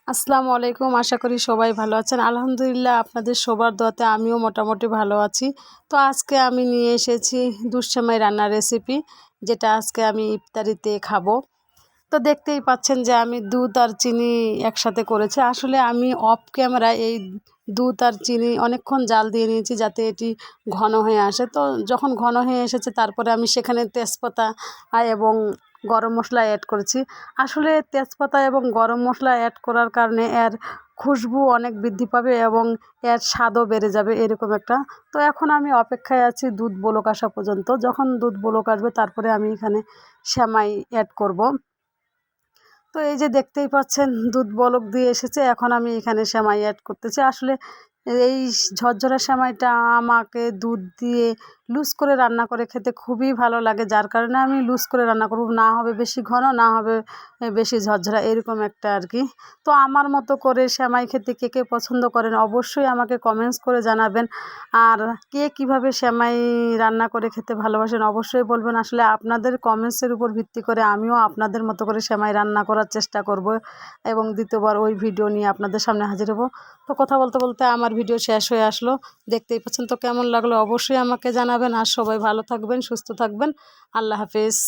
আসসালামু আলাইকুম। আশা করি সবাই ভালো আছেন। আলহামদুলিল্লাহ আপনাদের সবার দোয়াতে আমিও মোটামুটি ভালো আছি। তো আজকে আমি নিয়ে এসেছি দুধ সেমাই রান্নার রেসিপি, যেটা আজকে আমি ইফতারিতে খাবো। তো দেখতেই পাচ্ছেন যে আমি দুধ আর চিনি একসাথে করেছি। আসলে আমি অফ ক্যামেরায় এই দুধ আর চিনি অনেকক্ষণ জাল দিয়ে নিয়েছি যাতে এটি ঘন হয়ে আসে। তো যখন ঘন হয়ে এসেছে তারপরে আমি সেখানে তেজপাতা এবং গরম মশলা অ্যাড করেছি। আসলে তেজপাতা এবং গরম মশলা অ্যাড করার কারণে এর খুশবু অনেক বৃদ্ধি পাবে এবং এর স্বাদও বেড়ে যাবে এরকম একটা। তো এখন আমি অপেক্ষায় আছি দুধ বলক আসা পর্যন্ত। যখন দুধ বলক আসবে তারপরে আমি এখানে সেমাই অ্যাড করব। তো এই যে দেখতেই পাচ্ছেন দুধ বলক দিয়ে এসেছে, এখন আমি এখানে সেমাই অ্যাড করতেছি। আসলে এই ঝরঝরা সেমাইটা আমাকে দুধ দিয়ে লুজ করে রান্না করে খেতে খুবই ভালো লাগে, যার কারণে আমি লুজ করে রান্না করব, না হবে বেশি ঘন না হবে বেশি ঝরঝরা এরকম একটা আর কি। তো আমার মতো করে সেমাই খেতে কে কে পছন্দ করেন অবশ্যই আমাকে কমেন্টস করে জানাবেন। আর কে কীভাবে সেমাই রান্না করে খেতে ভালোবাসেন অবশ্যই বলবেন। আসলে আপনাদের কমেন্টসের উপর ভিত্তি করে আমিও আপনাদের মতো করে সেমাই রান্না করার চেষ্টা করব এবং দ্বিতীয়বার ওই ভিডিও নিয়ে আপনাদের সামনে হাজির হব। তো কথা বলতে বলতে আমার ভিডিও শেষ হয়ে আসলো, দেখতেই পাচ্ছেন। তো কেমন লাগলো অবশ্যই আমাকে জানাবেন। আর সবাই ভালো থাকবেন, সুস্থ থাকবেন। আল্লাহ হাফেজ।